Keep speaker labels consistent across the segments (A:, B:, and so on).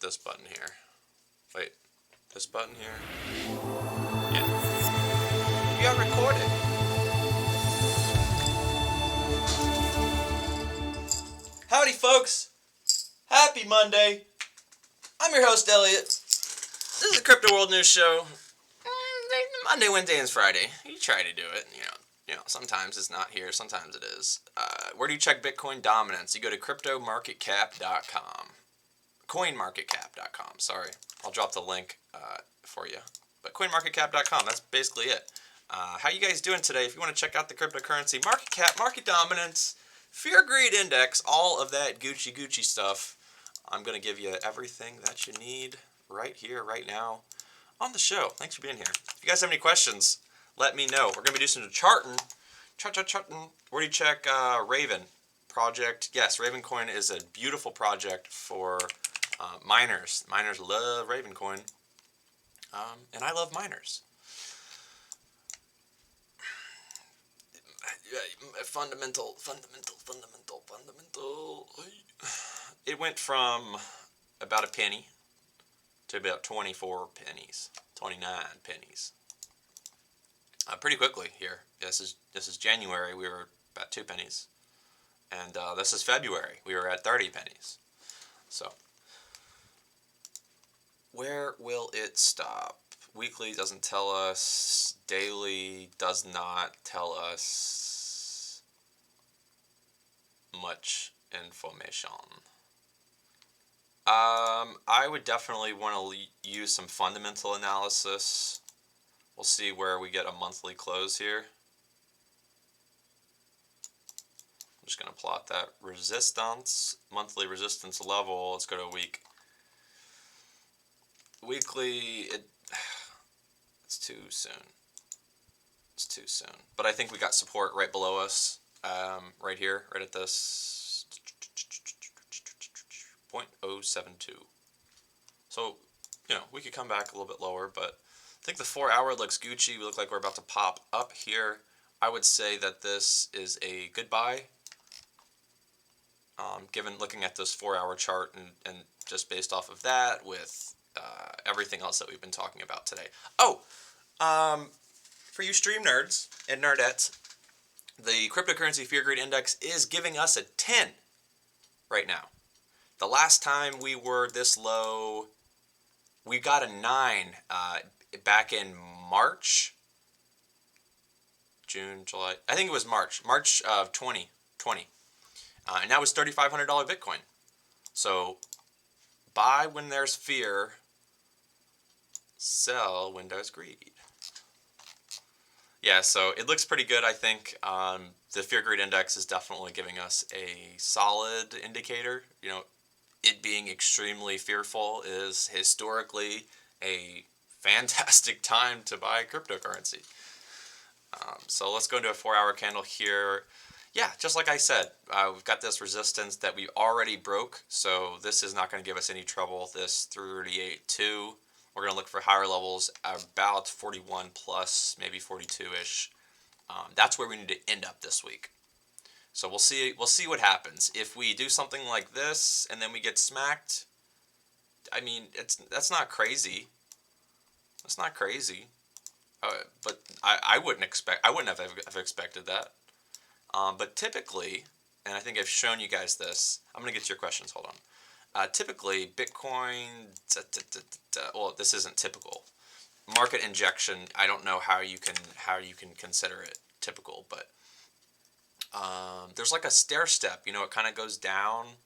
A: hit this button here. Wait, this button here? Yeah. We are recording. Howdy, folks. Happy Monday. I'm your host, Elliot. This is the Crypto World News Show. Monday, Wednesday, and Friday. You try to do it, sometimes it's not here, sometimes it is. Where do you check Bitcoin dominance? You go to cryptomarketcap.com. Coinmarketcap.com, sorry. I'll drop the link for you. But coinmarketcap.com, that's basically it. How you guys doing today? If you want to check out the cryptocurrency market cap, market dominance, fear greed index, all of that Gucci stuff, I'm going to give you everything that you need right here, right now on the show. Thanks for being here. If you guys have any questions, let me know. We're going to be doing some charting. Where do you check Raven project? Yes, Ravencoin is a beautiful project for miners. Miners love Ravencoin, and I love miners. Fundamental. It went from about a penny to about 24 pennies, 29 pennies. Pretty quickly here. This is January. We were about 2 pennies, and this is February. We were at 30 pennies. So, where will it stop? Weekly doesn't tell us. Daily does not tell us much information. I would definitely want to use some fundamental analysis. We'll see where we get a monthly close here. I'm just going to plot that resistance, monthly resistance level. Let's go to a week. Weekly, it's too soon. It's too soon. But I think we got support right below us, right here, right at this 0.072. So, we could come back a little bit lower, but I think the 4-hour looks Gucci. We look like we're about to pop up here. I would say that this is a good buy, given looking at this 4-hour chart and just based off of that with everything else that we've been talking about today. For you stream nerds and nerdettes, the cryptocurrency fear greed index is giving us a 10 right now. The last time we were this low, we got a 9 back in March, June, July. I think it was March of 2020. And that was $3,500 Bitcoin. So buy when there's fear, sell when there's greed. Yeah, so it looks pretty good, I think. The fear greed index is definitely giving us a solid indicator. It being extremely fearful is historically a fantastic time to buy cryptocurrency. So let's go into a 4-hour candle here. Yeah, just like I said, we've got this resistance that we already broke, so this is not going to give us any trouble. This 38.2, we're going to look for higher levels about 41 plus, maybe 42-ish. That's where we need to end up this week. So we'll see what happens. If we do something like this and then we get smacked, I mean, that's not crazy. That's not crazy. But I wouldn't have expected that. But typically, and I think I've shown you guys this. I'm gonna get to your questions. Hold on. Typically, Bitcoin. Well, this isn't typical. Market injection. I don't know how you can consider it typical, but there's like a stair step. It kind of goes down.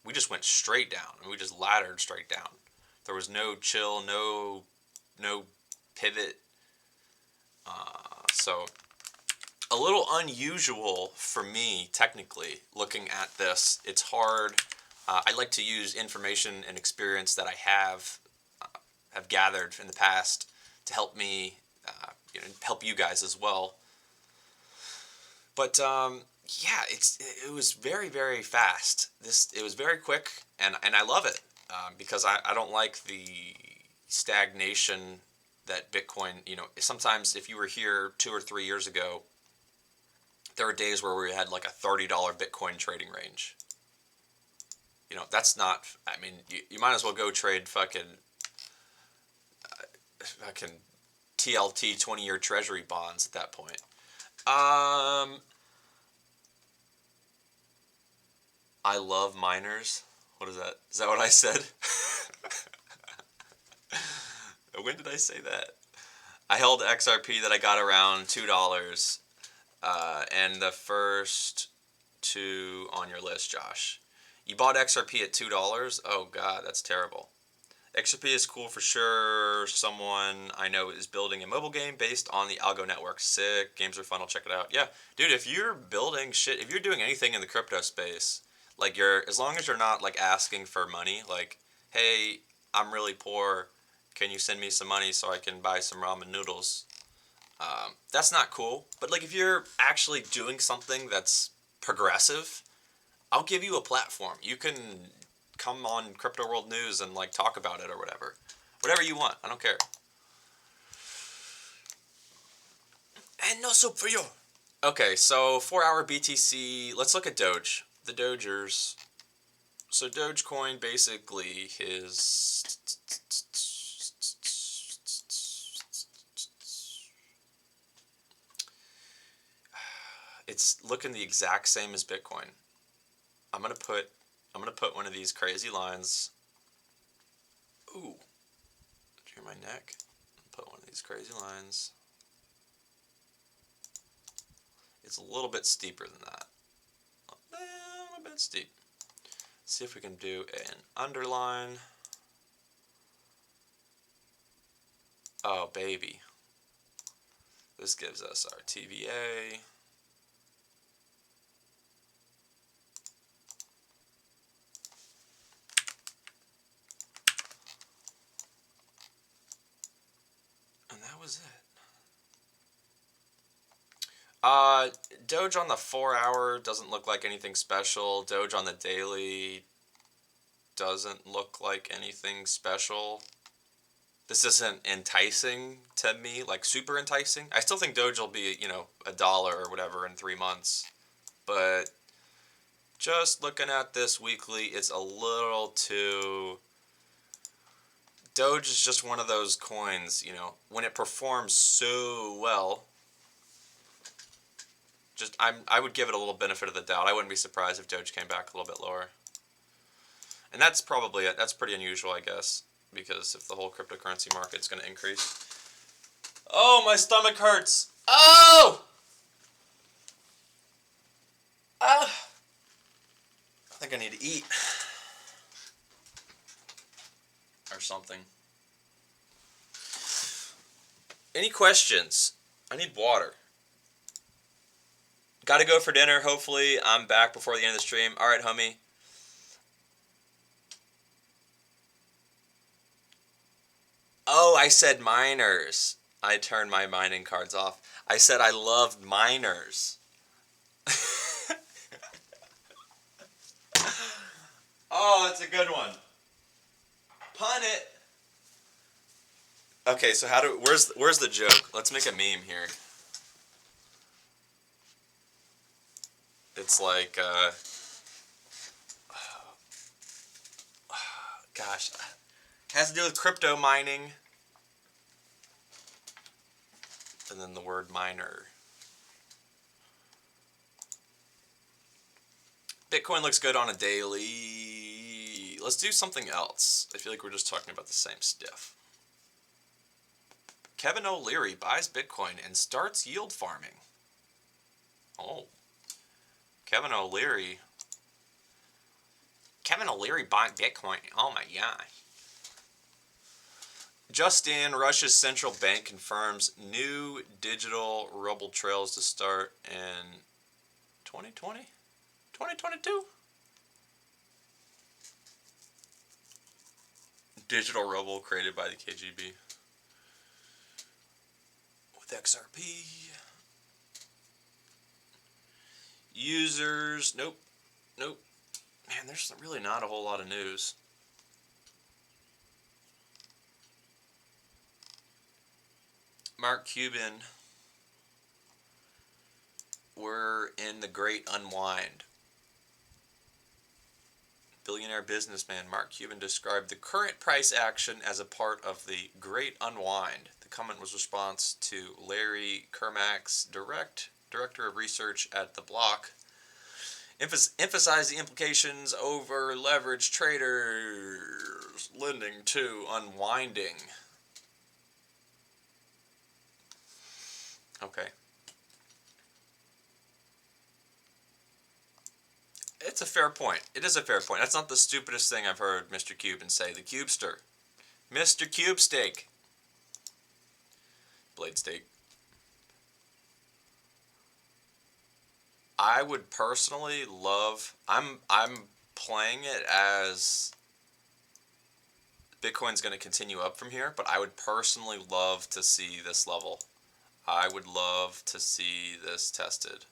A: We just went straight down, and we just laddered straight down. There was no chill, no pivot. So a little unusual for me, technically, looking at this. It's hard. I like to use information and experience that I have gathered in the past to help me, help you guys as well. But yeah, it was very, very fast. It was very quick, and I love it because I don't like the stagnation that Bitcoin. Sometimes if you were here 2 or 3 years ago, there were days where we had like a $30 Bitcoin trading range. That's not. I mean, you might as well go trade fucking TLT 20-year Treasury bonds at that point. I love miners. What is that? Is that what I said? When did I say that? I held XRP that I got around $2, and the first two on your list, Josh. You bought XRP at $2? Oh god, that's terrible. XRP is cool for sure. Someone I know is building a mobile game based on the Algo network. Sick. Games are fun. I'll check it out. Yeah, dude. If you're building shit, if you're doing anything in the crypto space, like as long as you're not like asking for money, like, hey, I'm really poor. Can you send me some money so I can buy some ramen noodles? That's not cool. But like, if you're actually doing something that's progressive, I'll give you a platform. You can come on Crypto World News and like talk about it or whatever. Whatever you want. I don't care. And no soup for you. Okay, so 4-hour BTC. Let's look at Doge. The Dogers. So Dogecoin basically is... It's looking the exact same as Bitcoin. I'm gonna put one of these crazy lines. Ooh, did you hear my neck? Put one of these crazy lines. It's a little bit steeper than that. A bit steep. See if we can do an underline. Oh baby, this gives us our TVA. And that was it. Doge on the 4-hour doesn't look like anything special. Doge on the daily doesn't look like anything special. This isn't enticing to me, like super enticing. I still think Doge will be, $1 or whatever in 3 months. But just looking at this weekly, it's a little too... Doge is just one of those coins, when it performs so well... I would give it a little benefit of the doubt. I wouldn't be surprised if Doge came back a little bit lower. And that's probably it. That's pretty unusual, I guess, because if the whole cryptocurrency market's going to increase. Oh, my stomach hurts. Oh! I think I need to eat. Or something. Any questions? I need water. Gotta go for dinner. Hopefully, I'm back before the end of the stream. Alright, homie. Oh, I said miners. I turned my mining cards off. I said I loved miners. Oh, that's a good one. Pun it. Okay, so where's the joke? Let's make a meme here. It's like, gosh, has to do with crypto mining, and then the word miner. Bitcoin looks good on a daily. Let's do something else. I feel like we're just talking about the same stuff. Kevin O'Leary buys Bitcoin and starts yield farming. Oh. Kevin O'Leary bought Bitcoin. Oh my gosh. Just in, Russia's central bank confirms new digital ruble trails to start in 2020? 2022? Digital ruble created by the KGB. With XRP. Users, nope. Man, there's really not a whole lot of news. Mark Cuban, we're in the great unwind. Billionaire businessman Mark Cuban described the current price action as a part of the Great Unwind. The comment was response to Larry Kermack's director of research at The Block, emphasized the implications over leveraged traders lending to unwinding. Okay. It's a fair point. It is a fair point. That's not the stupidest thing I've heard Mr. Cuban say. The Cubester. Mr. Cube Steak. Blade Steak. I would personally love... I'm playing it as Bitcoin's going to continue up from here, but I would personally love to see this level. I would love to see this tested.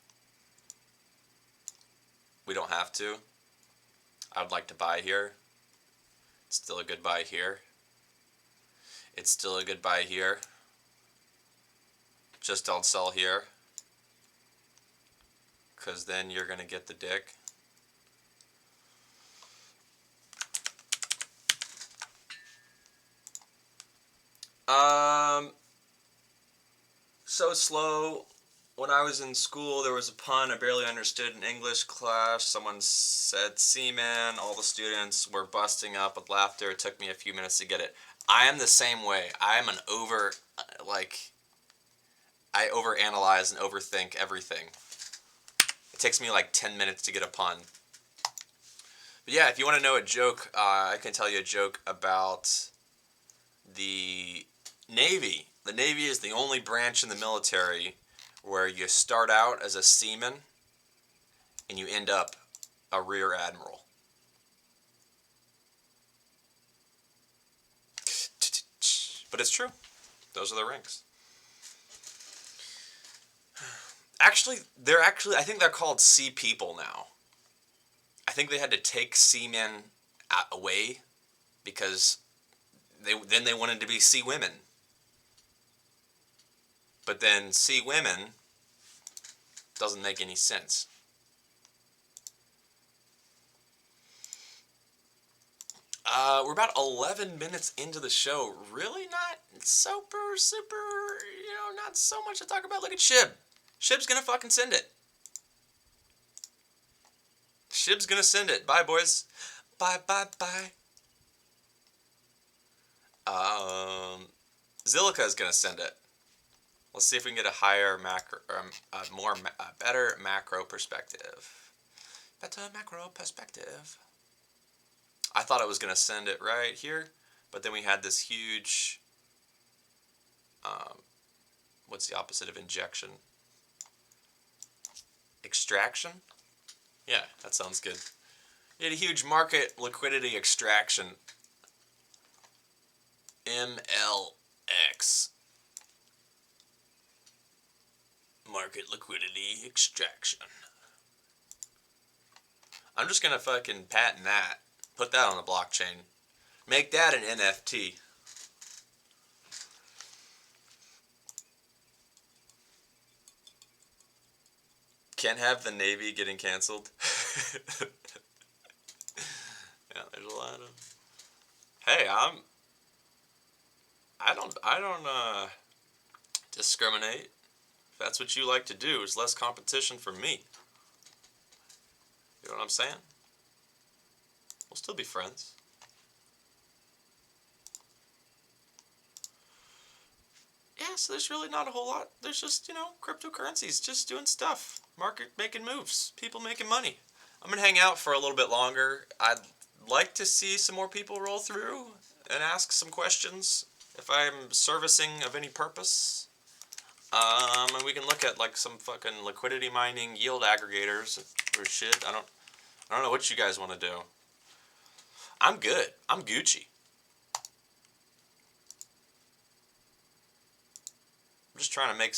A: We don't have to. I would like to buy here. It's still a good buy here. It's still a good buy here. Just don't sell here, because then you're going to get the dick. So slow. When I was in school, there was a pun I barely understood in English class. Someone said seaman. All the students were busting up with laughter. It took me a few minutes to get it. I am the same way. I am I overanalyze and overthink everything. It takes me like 10 minutes to get a pun. But yeah, if you want to know a joke, I can tell you a joke about the Navy. The Navy is the only branch in the military where you start out as a seaman and you end up a rear admiral. But it's true. Those are the ranks. Actually, I think they're called sea people now. I think they had to take seamen away because then they wanted to be sea women. But then sea women doesn't make any sense. We're about 11 minutes into the show. Really not super, not so much to talk about. Look at Shib. Shib's gonna fucking send it. Shib's gonna send it. Bye, boys. Bye, bye, bye. Zilica's gonna send it. Let's see if we can get a higher macro, better macro perspective. Better macro perspective. I thought it was gonna send it right here, but then we had this huge. What's the opposite of injection? Extraction? Yeah, that sounds good. You had a huge market liquidity extraction. MLX. Market liquidity extraction. I'm just gonna fucking patent that. Put that on the blockchain. Make that an NFT. Can't have the Navy getting canceled. Yeah, there's a lot of. Hey, I don't discriminate. If that's what you like to do, it's less competition for me. You know what I'm saying? We'll still be friends. Yeah, so there's really not a whole lot. There's just, cryptocurrencies just doing stuff. Market making moves. People making money. I'm going to hang out for a little bit longer. I'd like to see some more people roll through and ask some questions if I'm servicing of any purpose. And we can look at like some fucking liquidity mining yield aggregators or shit. I don't know what you guys want to do. I'm good. I'm Gucci. I'm just trying to make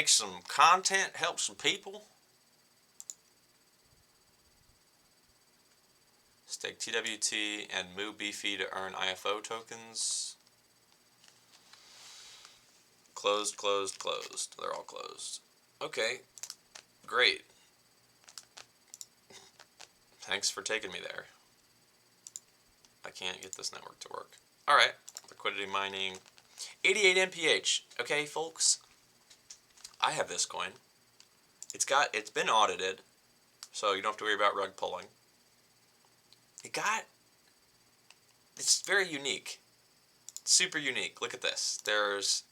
A: some content, help some people. Stake TWT and move BFI to earn IFO tokens. Closed, closed, closed. They're all closed. Okay, great. Thanks for taking me there. I can't get this network to work. All right, liquidity mining, 88 MPH. Okay, folks, I have this coin. It's been audited, so you don't have to worry about rug pulling. It's very unique. It's super unique. Look at this. There's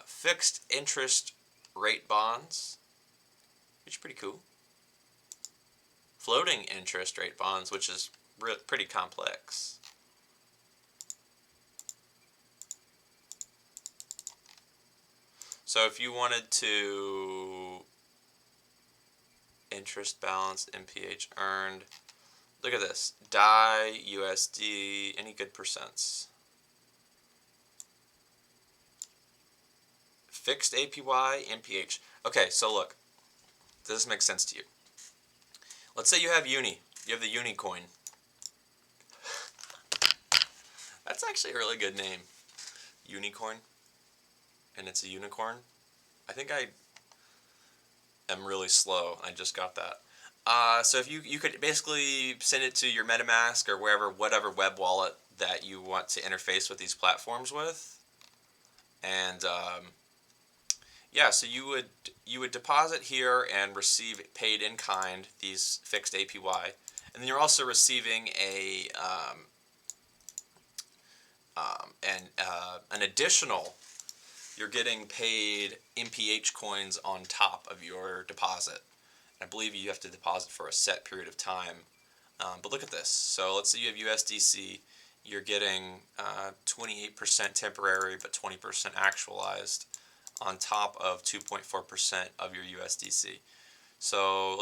A: fixed interest rate bonds, which is pretty cool. Floating interest rate bonds, which is pretty complex. So if you wanted to interest balance, MPH earned, look at this. DAI, USD, any good percents? Fixed APY, MPH. Okay, so look. Does this make sense to you? Let's say you have Uni. You have the Uni coin. That's actually a really good name. Unicorn. And it's a unicorn. I think I am really slow. I just got that. So if you could basically send it to your MetaMask or whatever web wallet that you want to interface with these platforms with, and yeah, so you would deposit here and receive paid in kind these fixed APY, and then you're also receiving an additional. You're getting paid MPH coins on top of your deposit. I believe you have to deposit for a set period of time. But look at this. So let's say you have USDC. You're getting 28% temporary, but 20% actualized on top of 2.4% of your USDC. So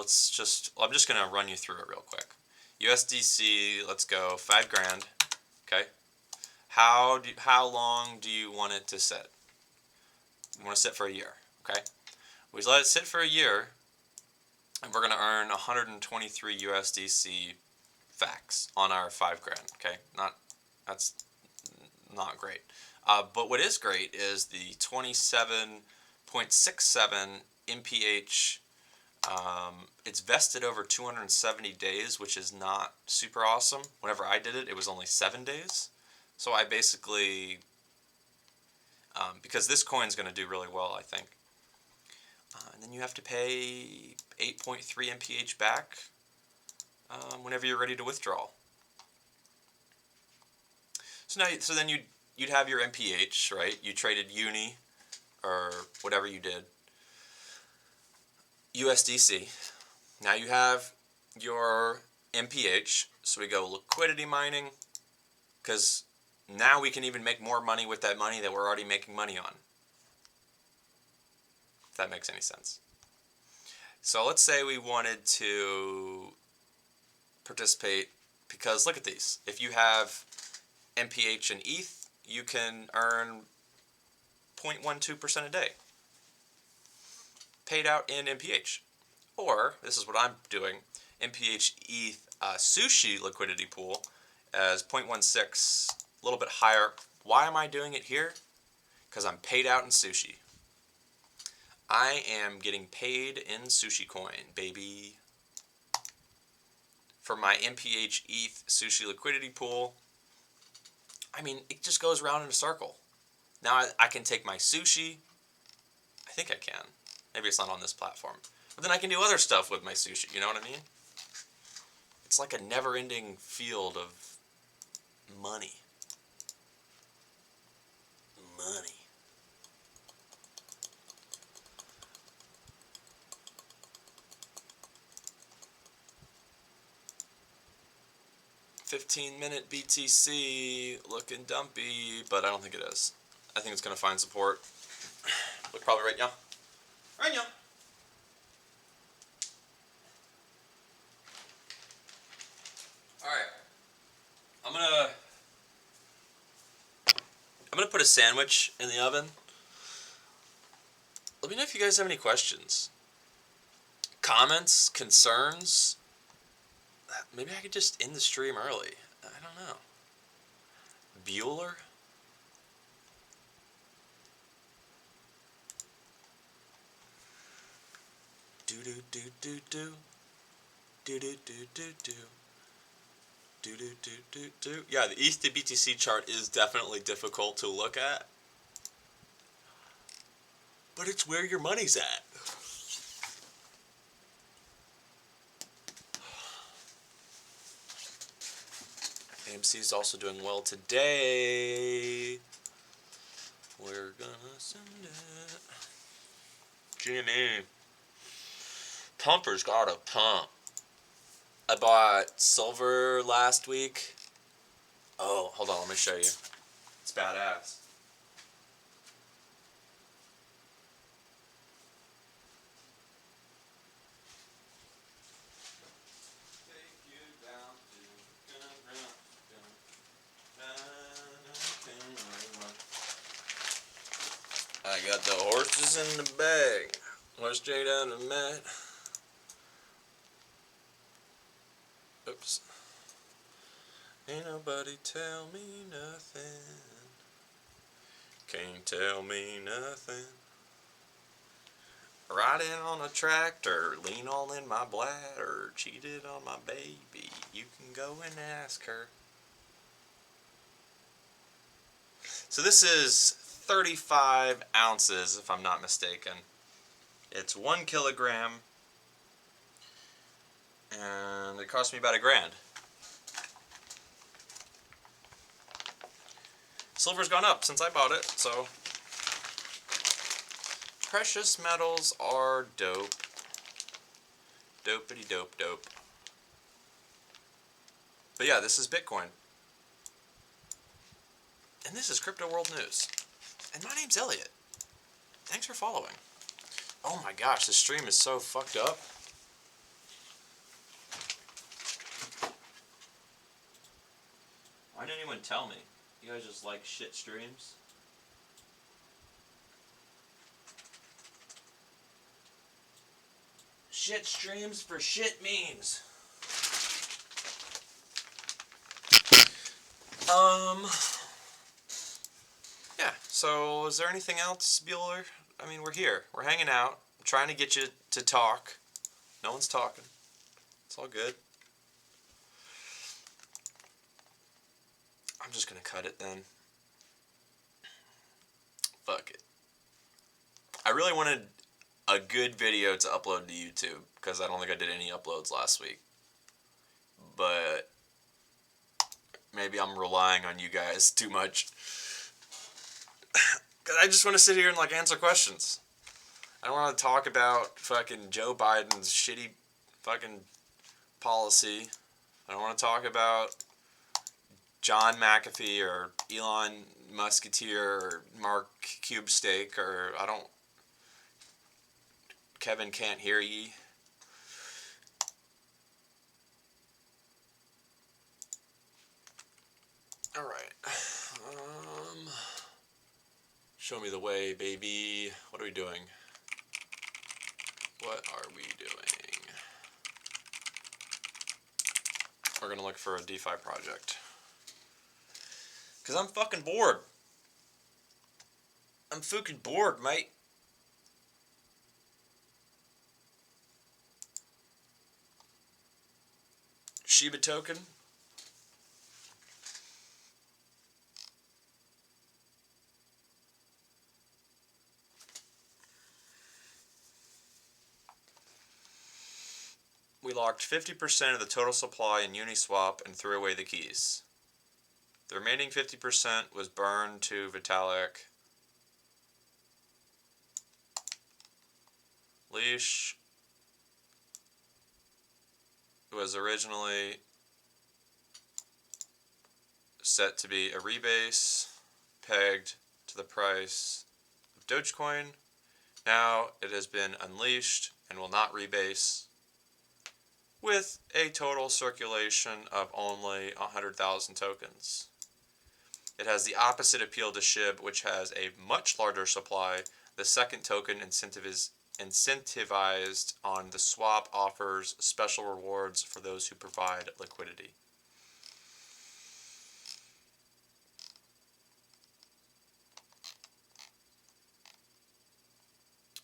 A: I'm just going to run you through it real quick. USDC, let's go 5 grand. Okay. How long do you want it to sit? We want to sit for a year. Okay. We let it sit for a year, and we're going to earn 123 USDC facts on our 5 grand. Okay. That's not great. But what is great is the 27.67 MPH. It's vested over 270 days, which is not super awesome. Whenever I did it, it was only 7 days. So I basically, because this coin's going to do really well, I think. And then you have to pay 8.3 MPH back whenever you're ready to withdraw. So then you'd have your MPH, right? You traded Uni or whatever you did. USDC. Now you have your MPH. So we go liquidity mining, because now we can even make more money with that money that we're already making money on. If that makes any sense. So let's say we wanted to participate, because look at these. If you have MPH and ETH, you can earn 0.12% a day paid out in MPH. Or, this is what I'm doing, MPH ETH sushi liquidity pool as 0.16, a little bit higher. Why am I doing it here? Because I'm paid out in sushi. I am getting paid in sushi coin, baby. For my MPH ETH sushi liquidity pool, I mean, it just goes around in a circle. Now I can take my sushi. I think I can. Maybe it's not on this platform. But then I can do other stuff with my sushi, you know what I mean? It's like a never-ending field of money. Money. "15-minute BTC, looking dumpy," but I don't think it is. I think it's going to find support. Look, probably right now. Right now. Alright. I'm gonna put a sandwich in the oven. Let me know if you guys have any questions. Comments? Concerns? Maybe I could just end the stream early. I don't know. Bueller? Do do do do do. Do do do do do. Yeah, the ETH BTC chart is definitely difficult to look at, but it's where your money's at. AMC is also doing well today. We're gonna send it. G&E. Pumper's got a pump. I bought silver last week. Oh, hold on, let me show you. It's badass. I got the horses in the bag. We're straight out of Matt. Oops. Ain't nobody tell me nothing. Can't tell me nothing. Riding on a tractor, lean all in my bladder, cheated on my baby. You can go and ask her. So this is 35 ounces, if I'm not mistaken. It's 1 kilogram, and it cost me about $1,000. Silver's gone up since I bought it, so precious metals are dope. Dopey dope dope. But yeah, this is Bitcoin. And this is Crypto World News. And my name's Elliot. Thanks for following. Oh my gosh, this stream is so fucked up. Why didn't anyone tell me? You guys just like shit streams? Shit streams for shit memes. Yeah, so is there anything else, Bueller? I mean, we're here. We're hanging out. I'm trying to get you to talk. No one's talking. It's all good. I'm just gonna cut it then. Fuck it. I really wanted a good video to upload to YouTube because I don't think I did any uploads last week. But maybe I'm relying on you guys too much. Because I just want to sit here and like answer questions. I don't want to talk about fucking Joe Biden's shitty fucking policy. I don't want to talk about John McAfee or Elon Musketeer or Mark Cubesteak or Kevin Can't Hear Ye. Alright. Show me the way, baby. What are we doing? What are we doing? We're gonna look for a DeFi project. Because I'm fucking bored. I'm fucking bored, mate. Shiba token. We locked 50% of the total supply in Uniswap and threw away the keys. The remaining 50% was burned to Vitalik. Leash was originally set to be a rebase pegged to the price of Dogecoin. Now it has been unleashed and will not rebase, with a total circulation of only 100,000 tokens. It has the opposite appeal to SHIB, which has a much larger supply. The second token incentivized on the swap offers special rewards for those who provide liquidity.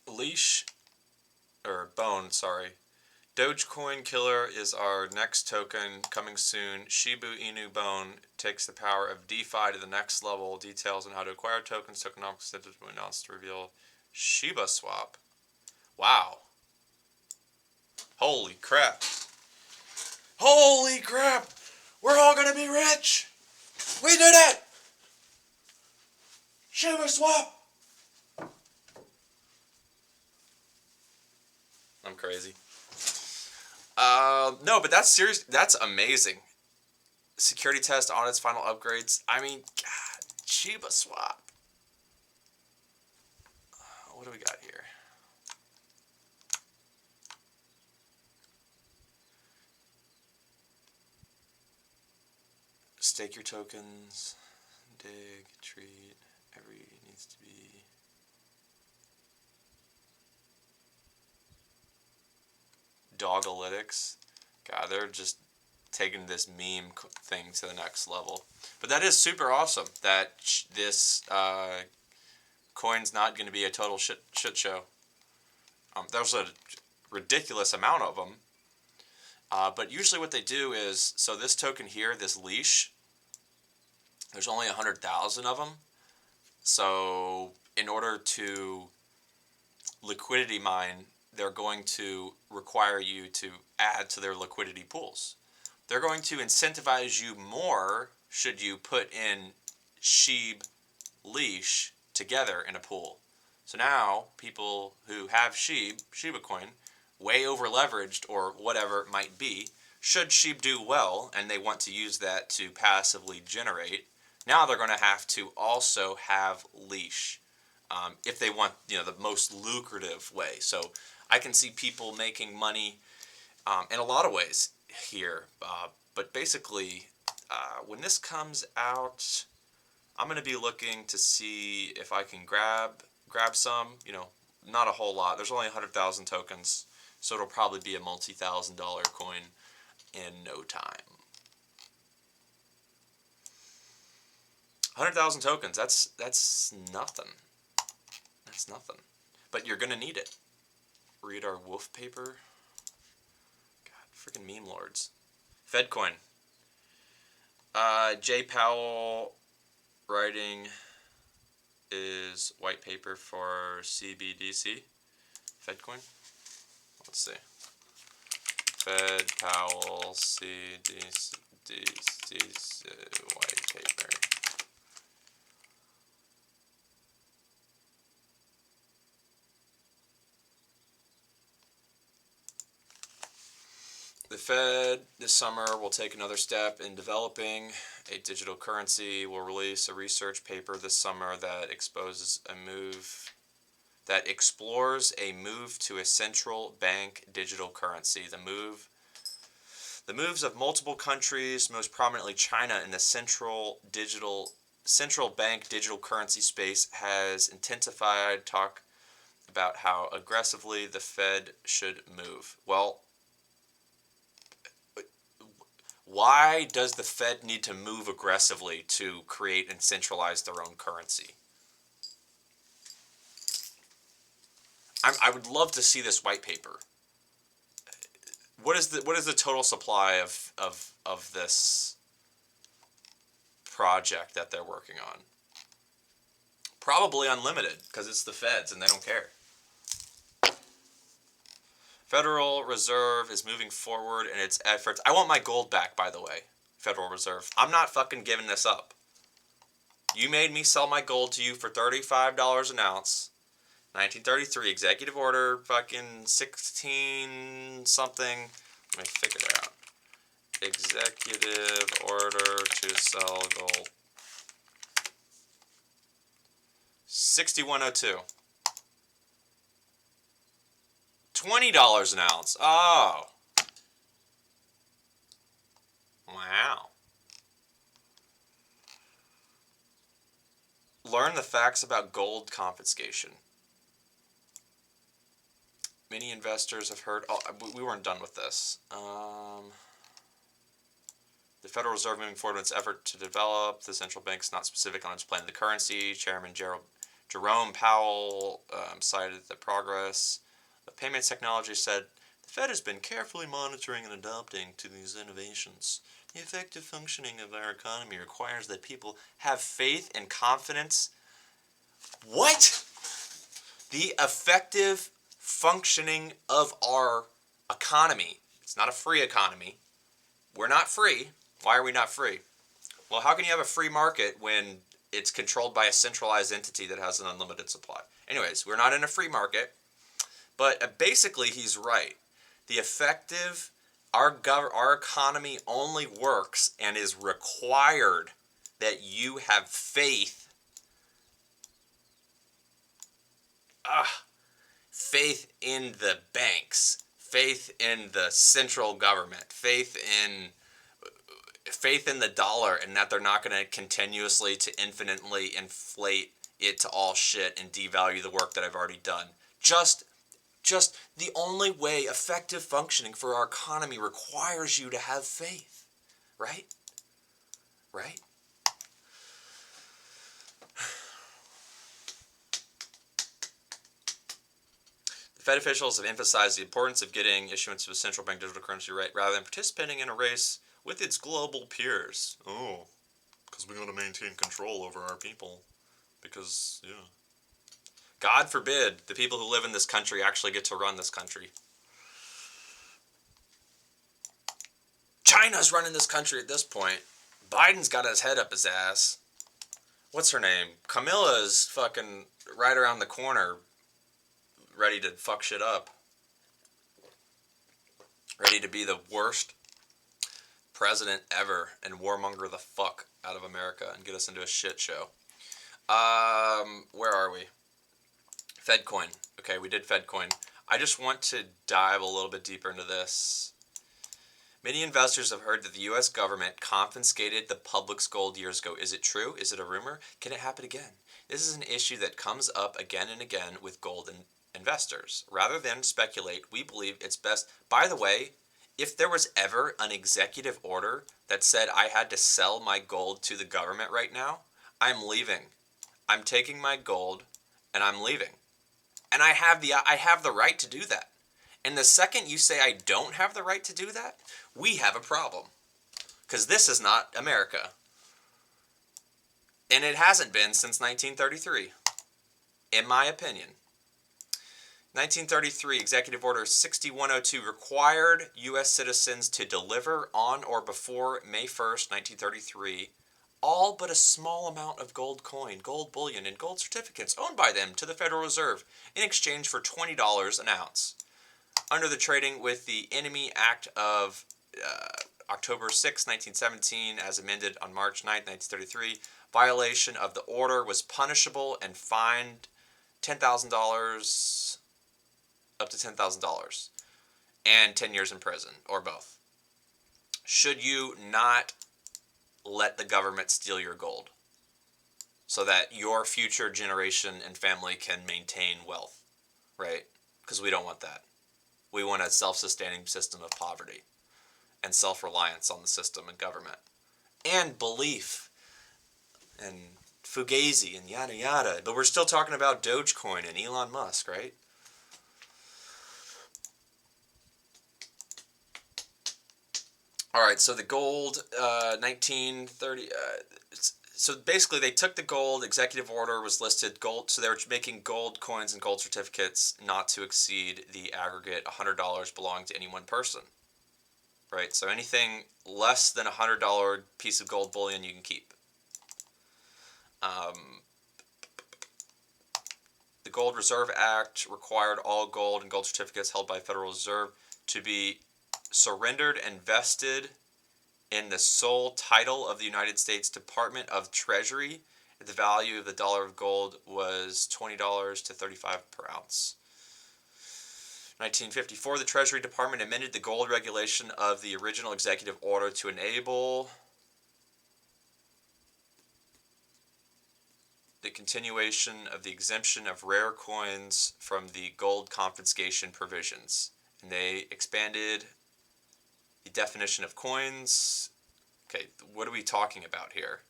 A: Leash, or Bone, sorry, Dogecoin Killer is our next token coming soon. Shiba Inu Bone takes the power of DeFi to the next level. Details on how to acquire tokens, tokenomics incentives were announced to reveal Shiba Swap. Wow. Holy crap. Holy crap! We're all gonna be rich! We did it! Shiba Swap! I'm crazy. No, but that's serious. That's amazing. Security test on its final upgrades. I mean, God, Shiba Swap. What do we got here? Stake your tokens. Dig, treat. Every needs to be. Dogalytics. God, they're just taking this meme thing to the next level. But that is super awesome that this coin's not going to be a total shit show. There's a ridiculous amount of them. But usually what they do is, so this token here, this leash, there's only 100,000 of them. So in order to liquidity mine, they're going to require you to add to their liquidity pools. They're going to incentivize you more should you put in SHIB leash together in a pool. So now people who have Shiba coin, way over leveraged or whatever it might be, should SHIB do well and they want to use that to passively generate, now they're going to have to also have leash if they want, the most lucrative way. So I can see people making money in a lot of ways here, but basically when this comes out, I'm going to be looking to see if I can grab some, not a whole lot. There's only 100,000 tokens, so it'll probably be a multi-$1,000 coin in no time. 100,000 tokens, that's nothing. That's nothing. But you're going to need it. Read our wolf paper. God, freaking meme lords. Fedcoin. Jay Powell writing is white paper for CBDC. Fedcoin. Let's see. Fed Powell CBDC white paper. The Fed this summer will take another step in developing a digital currency. Will release a research paper this summer that explores a move to a central bank digital currency. The moves of multiple countries, most prominently China, in the central bank digital currency space has intensified talk about how aggressively the Fed should move. Well, why does the Fed need to move aggressively to create and centralize their own currency? I would love to see this white paper. What is the total supply of this project that they're working on? Probably unlimited, because it's the Feds and they don't care. Federal Reserve is moving forward in its efforts. I want my gold back, by the way, Federal Reserve. I'm not fucking giving this up. You made me sell my gold to you for $35 an ounce. 1933, executive order, fucking 16 something. Let me figure it out. Executive order to sell gold. 6102. $20 an ounce. Oh. Wow. Learn the facts about gold confiscation. Many investors have heard... Oh, we weren't done with this. The Federal Reserve moving forward in its effort to develop the central bank's not specific on its plan of the currency. Chairman Jerome Powell cited the progress. The payments technology said The Fed has been carefully monitoring and adapting to these innovations. The effective functioning of our economy requires that people have faith and confidence. What? The effective functioning of our economy. It's not a free economy. We're not free. Why are we not free? Well, how can you have a free market when it's controlled by a centralized entity that has an unlimited supply? Anyways, we're not in a free market, but basically he's right. The effective, our economy only works and is required that you have faith. Faith in the banks, faith in the central government, faith in the dollar, and that they're not going to continuously to infinitely inflate it to all shit and devalue the work that I've already done. Just the only way effective functioning for our economy requires you to have faith, right? Right? The Fed officials have emphasized the importance of getting issuance of a central bank digital currency right rather than participating in a race with its global peers. Oh, because we got to maintain control over our people. Because, yeah. God forbid the people who live in this country actually get to run this country. China's running this country at this point. Biden's got his head up his ass. What's her name? Camilla's fucking right around the corner, ready to fuck shit up. Ready to be the worst president ever and warmonger the fuck out of America and get us into a shit show. Where are we? FedCoin. Okay, we did FedCoin. I just want to dive a little bit deeper into this. Many investors have heard that the U.S. government confiscated the public's gold years ago. Is it true? Is it a rumor? Can it happen again? This is an issue that comes up again and again with gold investors. Rather than speculate, we believe it's best. By the way, if there was ever an executive order that said I had to sell my gold to the government right now, I'm leaving. I'm taking my gold and I'm leaving. And I have the right to do that. And the second you say I don't have the right to do that, we have a problem. Because this is not America. And it hasn't been since 1933, in my opinion. 1933, Executive Order 6102 required U.S. citizens to deliver on or before May 1st, 1933, all but a small amount of gold coin, gold bullion, and gold certificates owned by them to the Federal Reserve in exchange for $20 an ounce. Under the Trading with the Enemy Act of October 6, 1917, as amended on March 9, 1933, violation of the order was punishable and fined $10,000 up to $10,000 and 10 years in prison, or both. Should you not let the government steal your gold so that your future generation and family can maintain wealth, right? Because we don't want that. We want a self-sustaining system of poverty and self-reliance on the system and government and belief and Fugazi and yada yada. But we're still talking about Dogecoin and Elon Musk, right? All right, so the gold, 1930. So basically, they took the gold. Executive order was listed gold. So they were making gold coins and gold certificates not to exceed the aggregate $100 belonging to any one person. Right. So anything less than $100 piece of gold bullion you can keep. The Gold Reserve Act required all gold and gold certificates held by Federal Reserve to be surrendered and vested in the sole title of the United States Department of Treasury. The value of the dollar of gold was $20 to $35 per ounce. 1954, the Treasury Department amended the gold regulation of the original executive order to enable the continuation of the exemption of rare coins from the gold confiscation provisions. And they expanded the definition of coins. Okay, what are we talking about here?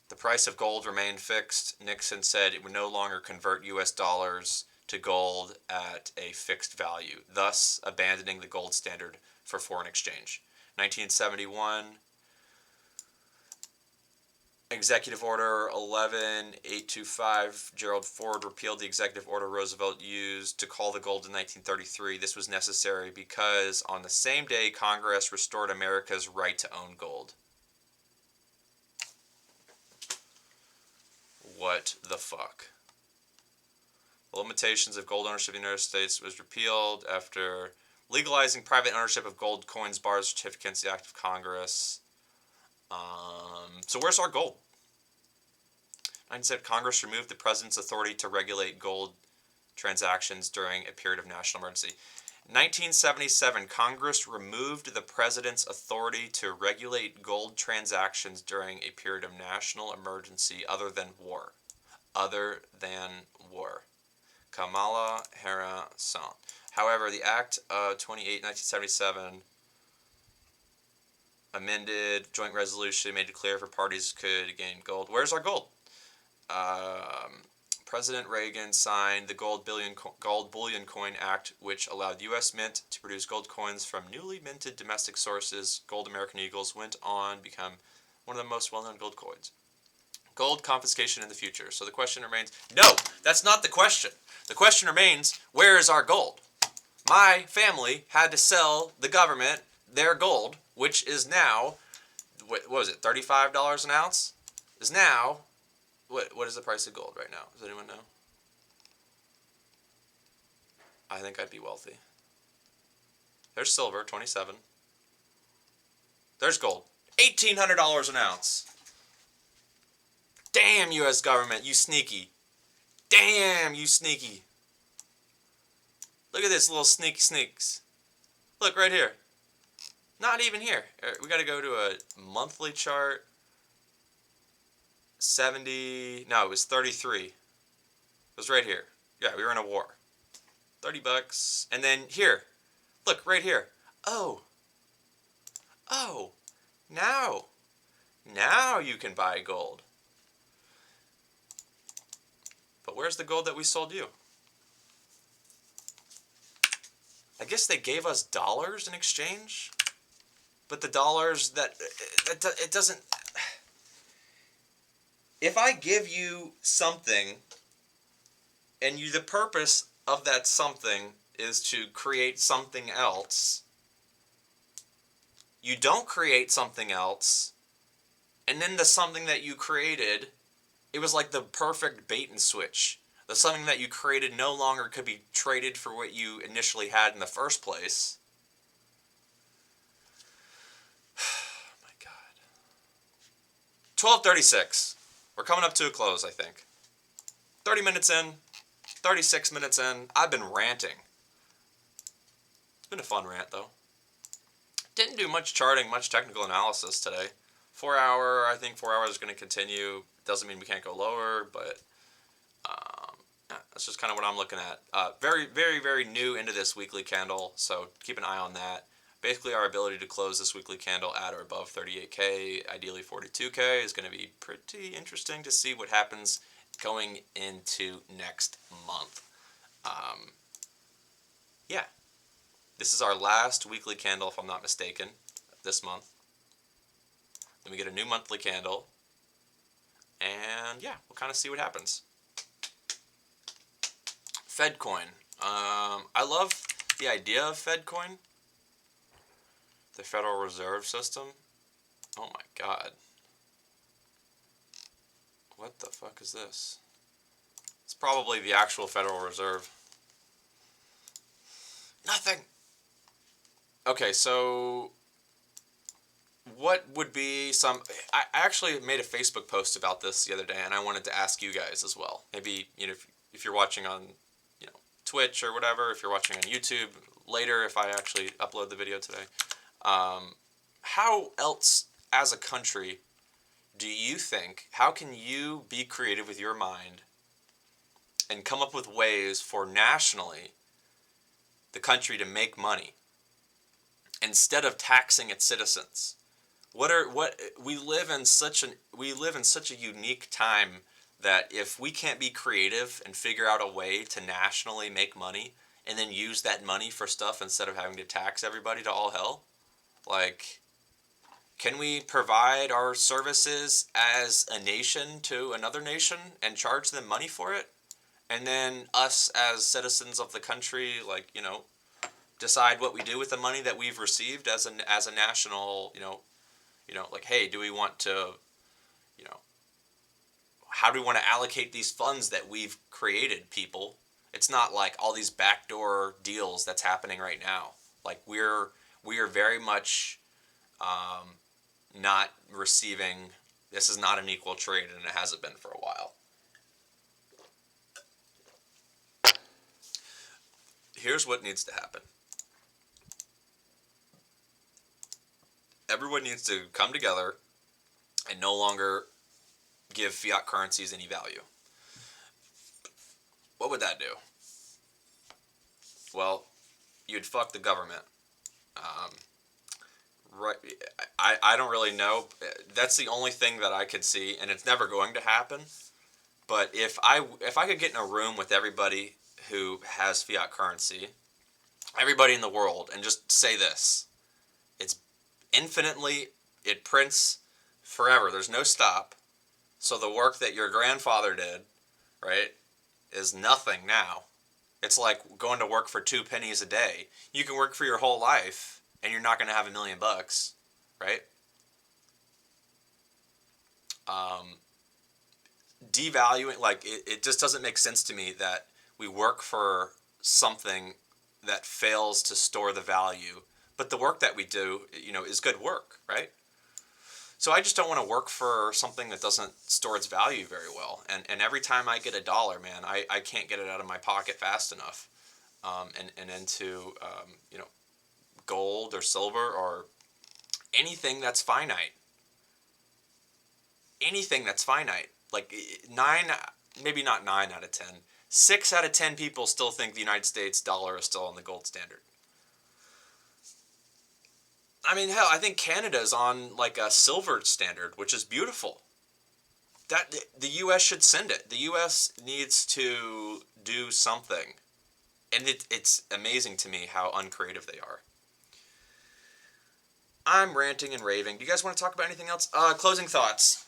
A: The price of gold remained fixed. Nixon said it would no longer convert U.S. dollars to gold at a fixed value, thus abandoning the gold standard for foreign exchange. 1971, Executive Order 11825, Gerald Ford repealed the executive order Roosevelt used to call the gold in 1933. This was necessary because on the same day, Congress restored America's right to own gold. What the fuck? The limitations of gold ownership in the United States was repealed after legalizing private ownership of gold coins, bars, certificates, the act of Congress. So where's our gold? Said Congress removed the president's authority to regulate gold transactions during a period of national emergency. 1977, Congress removed the president's authority to regulate gold transactions during a period of national emergency other than war. Other than war. Kamala Harris. However, the Act of 28, 1977 amended joint resolution made it clear for parties could gain gold. Where's our gold? President Reagan signed the Gold Bullion Coin Act, which allowed U.S. Mint to produce gold coins from newly minted domestic sources. Gold American Eagles went on to become one of the most well-known gold coins. Gold confiscation in the future. So the question remains, no, that's not the question. The question remains, where is our gold? My family had to sell the government their gold, which is now, what was it, $35 an ounce? Is now, what is the price of gold right now? Does anyone know? I think I'd be wealthy. There's silver, 27. There's gold, $1,800 an ounce. Damn, U.S. government, you sneaky. Damn, you sneaky. Look at this little sneaks. Look, right here. Not even here. We got to go to a monthly chart. 70. No, it was 33. It was right here. Yeah, we were in a war. $30. And then here. Look, right here. Oh. Now you can buy gold. But where's the gold that we sold you? I guess they gave us dollars in exchange. But the dollars it doesn't. If I give you something, and the purpose of that something is to create something else, you don't create something else, and then the something that you created, it was like the perfect bait and switch. The something that you created no longer could be traded for what you initially had in the first place. Oh my God. 12:36. We're coming up to a close, I think. 30 minutes in, 36 minutes in, I've been ranting. It's been a fun rant, though. Didn't do much charting, much technical analysis today. 4 hour, I think 4 hours is going to continue. Doesn't mean we can't go lower, but that's just kind of what I'm looking at. Very, very, very new into this weekly candle, so keep an eye on that. Basically, our ability to close this weekly candle at or above 38K, ideally 42K, is going to be pretty interesting to see what happens going into next month. Yeah. This is our last weekly candle, if I'm not mistaken, this month. Then we get a new monthly candle. And yeah, we'll kind of see what happens. FedCoin. I love the idea of FedCoin. The Federal Reserve System. Oh my God. What the fuck is this? It's probably the actual Federal Reserve. Nothing. Okay, so what would be some... I actually made a Facebook post about this the other day, and I wanted to ask you guys as well. Maybe, if you're watching on, Twitch or whatever, if you're watching on YouTube later, if I actually upload the video today. How else, as a country, do you think, how can you be creative with your mind and come up with ways for nationally the country to make money instead of taxing its citizens? We live in such a unique time that if we can't be creative and figure out a way to nationally make money and then use that money for stuff instead of having to tax everybody to all hell, like, can we provide our services as a nation to another nation and charge them money for it? And then us as citizens of the country, like, decide what we do with the money that we've received as a national, like, hey, do we want to, you know, how do we want to allocate these funds that we've created, people? It's not like all these backdoor deals that's happening right now. Like, we are very much not receiving. This is not an equal trade, and it hasn't been for a while. Here's what needs to happen. Everyone needs to come together and no longer give fiat currencies any value. What would that do? Well, you'd fuck the government. Right. I don't really know. That's the only thing that I could see, and it's never going to happen. But if I could get in a room with everybody who has fiat currency, everybody in the world, and just say this: it's infinitely, it prints forever. There's no stop. So the work that your grandfather did, right, is nothing now. It's like going to work for 2 pennies a day. You can work for your whole life, and you're not going to have $1 million, right? Devaluing, like, it just doesn't make sense to me that we work for something that fails to store the value, but the work that we do, is good work, right? So I just don't want to work for something that doesn't store its value very well. And every time I get $1, man, I can't get it out of my pocket fast enough, and into, gold or silver or anything that's finite. Anything that's finite. Like, maybe not 9 out of 10. 6 out of 10 people still think the United States dollar is still on the gold standard. I mean, hell, I think Canada's on like a silver standard, which is beautiful. That the U.S. should send it. The U.S. needs to do something. And it's amazing to me how uncreative they are. I'm ranting and raving. Do you guys want to talk about anything else? Closing thoughts.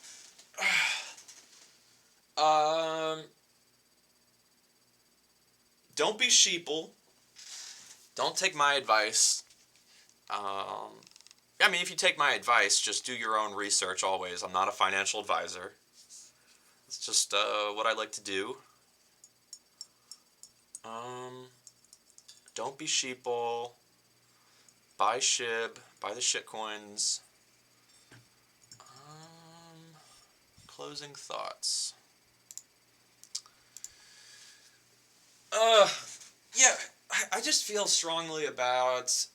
A: Don't be sheeple. Don't take my advice. I mean, if you take my advice, just do your own research always. I'm not a financial advisor. It's just what I like to do. Don't be sheeple. Buy SHIB. Buy the shitcoins. Closing thoughts. Yeah, I just feel strongly about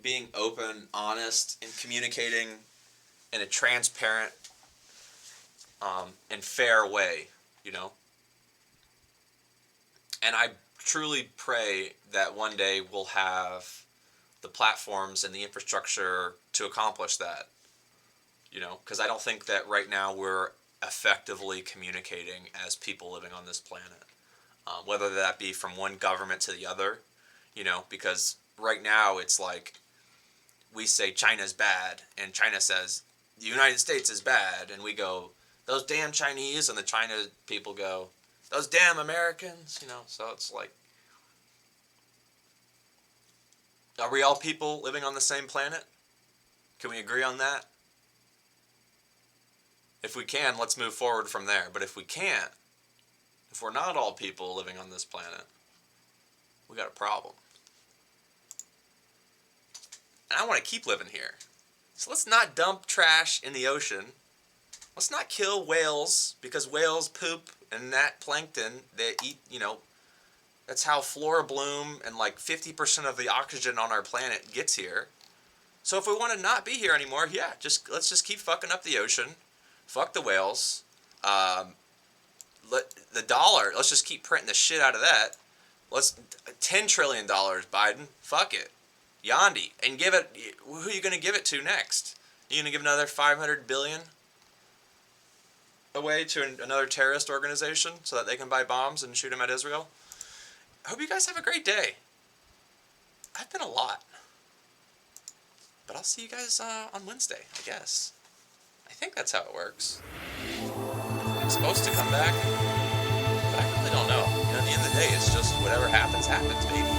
A: being open, honest, and communicating in a transparent and fair way, And I truly pray that one day we'll have the platforms and the infrastructure to accomplish that, because I don't think that right now we're effectively communicating as people living on this planet, whether that be from one government to the other, because right now it's like we say China's bad, and China says the United States is bad, and we go, those damn Chinese, and the China people go, those damn Americans, so it's like, are we all people living on the same planet? Can we agree on that? If we can, let's move forward from there. But if we can't, if we're not all people living on this planet, we got a problem. And I want to keep living here. So let's not dump trash in the ocean. Let's not kill whales, because whales poop, and that plankton, they eat, that's how flora bloom, and like 50% of the oxygen on our planet gets here. So if we want to not be here anymore, let's just keep fucking up the ocean. Fuck the whales. The dollar, let's just keep printing the shit out of that. Let's $10 trillion, Biden. Fuck it. Yandi. And give it, who are you going to give it to next? You going to give another $500 billion? away to another terrorist organization so that they can buy bombs and shoot them at Israel. I hope you guys have a great day. I've been a lot. But I'll see you guys on Wednesday, I guess. I think that's how it works. I'm supposed to come back, but I really don't know. At the end of the day, it's just whatever happens, happens, baby.